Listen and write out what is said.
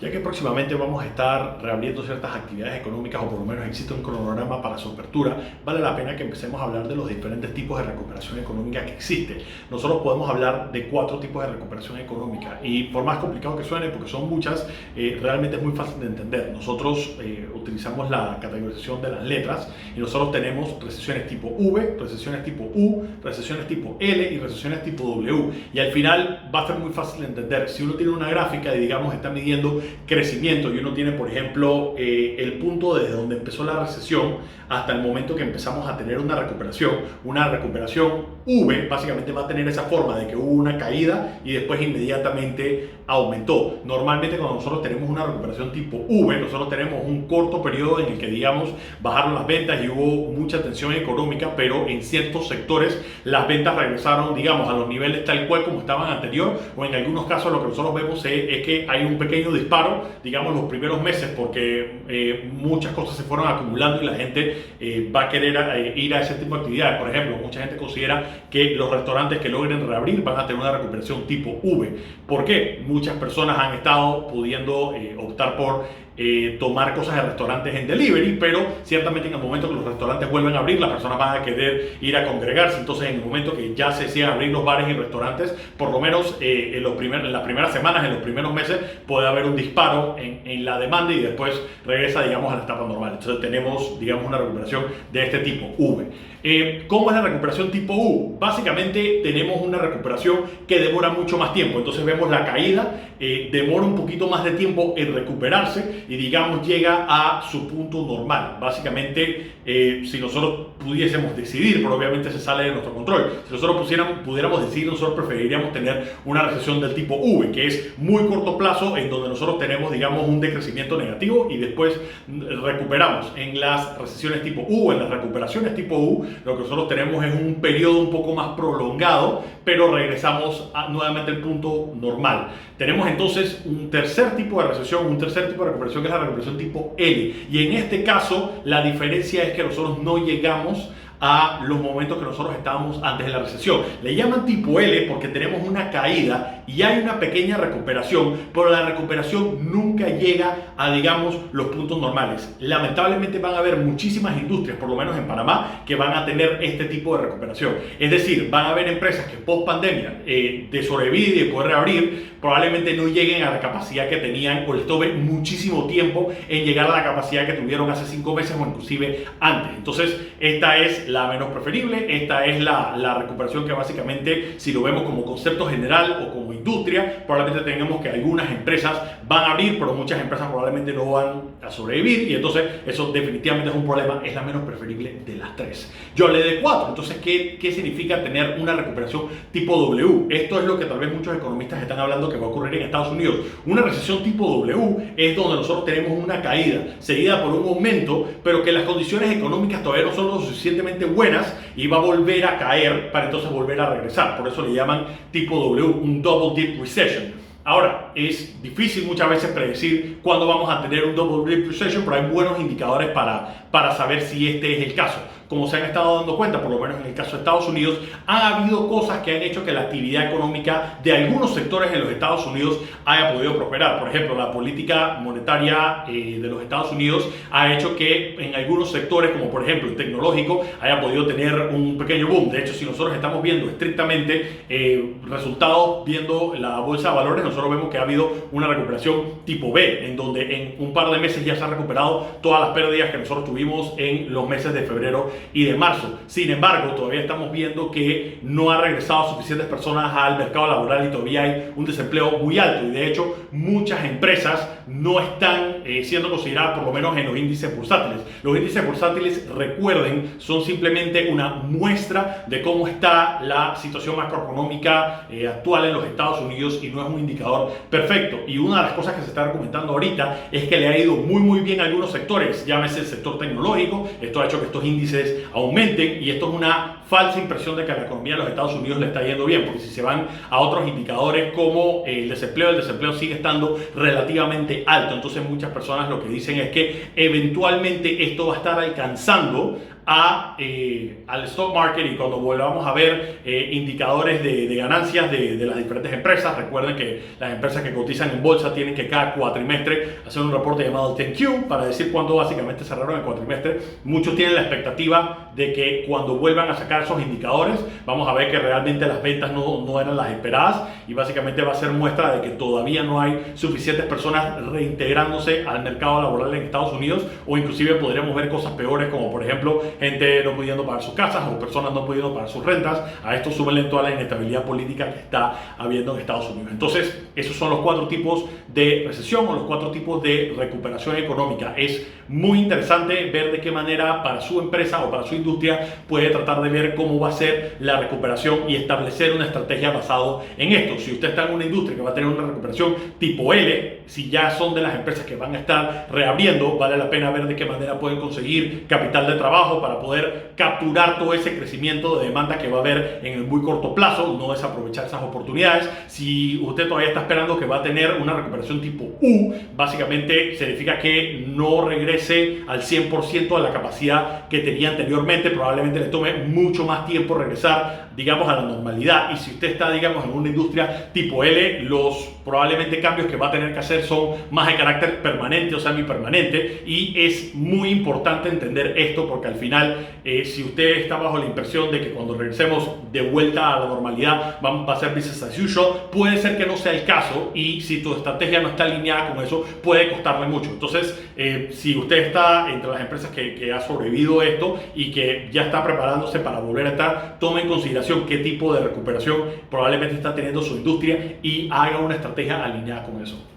Ya que próximamente vamos a estar reabriendo ciertas actividades económicas, o por lo menos existe un cronograma para su apertura, vale la pena que empecemos a hablar de los diferentes tipos de recuperación económica que existe. Nosotros podemos hablar de 4 tipos de recuperación económica y por más complicado que suene, porque son muchas, realmente es muy fácil de entender. Nosotros utilizamos la categorización de las letras y nosotros tenemos recesiones tipo V, recesiones tipo U, recesiones tipo L y recesiones tipo W. Y al final va a ser muy fácil de entender. Si uno tiene una gráfica y digamos está midiendo crecimiento y uno tiene, por ejemplo, el punto desde donde empezó la recesión hasta el momento que empezamos a tener una recuperación V básicamente va a tener esa forma de que hubo una caída y después inmediatamente aumentó. Normalmente cuando nosotros tenemos una recuperación tipo V, nosotros tenemos un corto periodo en el que, digamos, bajaron las ventas y hubo mucha tensión económica, pero en ciertos sectores las ventas regresaron, digamos, a los niveles tal cual como estaban anterior, o en algunos casos lo que nosotros vemos es que hay un pequeño disparo, digamos, los primeros meses, porque muchas cosas se fueron acumulando y la gente va a querer ir a ese tipo de actividades. Por ejemplo, mucha gente considera que los restaurantes que logren reabrir van a tener una recuperación tipo V. ¿Por qué? Muchas personas han estado pudiendo optar por tomar cosas de restaurantes en delivery, pero ciertamente en el momento que los restaurantes vuelven a abrir, las personas van a querer ir a congregarse. Entonces, en el momento que ya se sigan abrir los bares y restaurantes, por lo menos en las primeras semanas, en los primeros meses, puede haber un disparo en la demanda y después regresa, digamos, a la etapa normal. Entonces, tenemos, digamos, una recuperación de este tipo, V. ¿Cómo es la recuperación tipo U? Básicamente tenemos una recuperación que demora mucho más tiempo. Entonces vemos la caída, demora un poquito más de tiempo en recuperarse y, digamos, llega a su punto normal. Básicamente, si nosotros pudiésemos decidir, pero obviamente se sale de nuestro control, si nosotros pudiéramos decidir, nosotros preferiríamos tener una recesión del tipo V, que es muy corto plazo, en donde nosotros tenemos, digamos, un decrecimiento negativo y después recuperamos. En las recesiones tipo U, en las recuperaciones tipo U, lo que nosotros tenemos es un periodo un poco más prolongado, pero regresamos nuevamente al punto normal. Tenemos entonces un tercer tipo de recesión, un tercer tipo de recuperación, que es la recuperación tipo L. Y en este caso, la diferencia es que nosotros no llegamos a los momentos que nosotros estábamos antes de la recesión. Le llaman tipo L porque tenemos una caída y hay una pequeña recuperación, pero la recuperación nunca llega a, digamos, los puntos normales. Lamentablemente van a haber muchísimas industrias, por lo menos en Panamá, que van a tener este tipo de recuperación. Es decir, van a haber empresas que post pandemia, de sobrevivir y de poder reabrir, probablemente no lleguen a la capacidad que tenían, o les tome muchísimo tiempo en llegar a la capacidad que tuvieron hace 5 meses o inclusive antes. Entonces, esta es la menos preferible. Esta es la recuperación que básicamente, si lo vemos como concepto general o como industria, probablemente tengamos que algunas empresas van a abrir, pero muchas empresas probablemente no van a sobrevivir, y entonces eso definitivamente es un problema. Es la menos preferible de las 3. Yo hablé de 4. Entonces, ¿qué significa tener una recuperación tipo W? Esto es lo que tal vez muchos economistas están hablando que va a ocurrir en Estados Unidos. Una recesión tipo W es donde nosotros tenemos una caída seguida por un aumento, pero que las condiciones económicas todavía no son lo suficientemente buenas y va a volver a caer para entonces volver a regresar. Por eso le llaman tipo W, un double dip recession. Ahora, es difícil muchas veces predecir cuándo vamos a tener un double dip recession, pero hay buenos indicadores para saber si este es el caso. Como se han estado dando cuenta, por lo menos en el caso de Estados Unidos, han habido cosas que han hecho que la actividad económica de algunos sectores en los Estados Unidos haya podido prosperar. Por ejemplo, la política monetaria de los Estados Unidos ha hecho que en algunos sectores, como por ejemplo el tecnológico, haya podido tener un pequeño boom. De hecho, si nosotros estamos viendo estrictamente resultados, viendo la bolsa de valores, nosotros vemos que ha habido una recuperación tipo B, en donde en un par de meses ya se han recuperado todas las pérdidas que nosotros tuvimos en los meses de febrero y de marzo. Sin embargo, todavía estamos viendo que no ha regresado suficientes personas al mercado laboral y todavía hay un desempleo muy alto, y de hecho muchas empresas no están siendo consideradas, por lo menos en los índices bursátiles. Los índices bursátiles, recuerden, son simplemente una muestra de cómo está la situación macroeconómica actual en los Estados Unidos, y no es un indicador perfecto. Y una de las cosas que se está argumentando ahorita es que le ha ido muy bien a algunos sectores, llámese el sector tecnológico. Esto ha hecho que estos índices aumenten, y esto es una falsa impresión de que a la economía de los Estados Unidos le está yendo bien, porque si se van a otros indicadores como el desempleo sigue estando relativamente alto. Entonces muchas personas lo que dicen es que eventualmente esto va a estar alcanzando al stock market y cuando volvamos a ver indicadores de ganancias de las diferentes empresas. Recuerden que las empresas que cotizan en bolsa tienen que cada cuatrimestre hacer un reporte llamado 10Q para decir cuándo básicamente cerraron el cuatrimestre. Muchos tienen la expectativa de que cuando vuelvan a sacar esos indicadores vamos a ver que realmente las ventas no eran las esperadas y básicamente va a ser muestra de que todavía no hay suficientes personas reintegrándose al mercado laboral en Estados Unidos, o inclusive podríamos ver cosas peores como por ejemplo gente no pudiendo pagar sus casas o personas no pudiendo pagar sus rentas. A esto súmenle toda la inestabilidad política que está habiendo en Estados Unidos. Entonces esos son los 4 tipos de recesión o los 4 tipos de recuperación económica. Es muy interesante ver de qué manera para su empresa o para su industria puede tratar de ver cómo va a ser la recuperación y establecer una estrategia basado en esto. Si usted está en una industria que va a tener una recuperación tipo L, si ya son de las empresas que van a estar reabriendo, vale la pena ver de qué manera pueden conseguir capital de trabajo para poder capturar todo ese crecimiento de demanda que va a haber en el muy corto plazo, no desaprovechar esas oportunidades. Si usted todavía está esperando que va a tener una recuperación tipo U, básicamente significa que no regrese al 100% a la capacidad que tenía anteriormente. Probablemente le tome mucho más tiempo regresar, digamos, a la normalidad. Y si usted está, digamos, en una industria tipo L, los probablemente cambios que va a tener que hacer son más de carácter permanente o semipermanente, y es muy importante entender esto porque al final si usted está bajo la impresión de que cuando regresemos de vuelta a la normalidad va a ser business as usual, puede ser que no sea el caso, y si tu estrategia no está alineada con eso puede costarle mucho. Entonces si usted está entre las empresas que ha sobrevivido esto y que ya está preparándose para volver a estar, tome en consideración qué tipo de recuperación probablemente está teniendo su industria y haga una estrategia alineada con eso.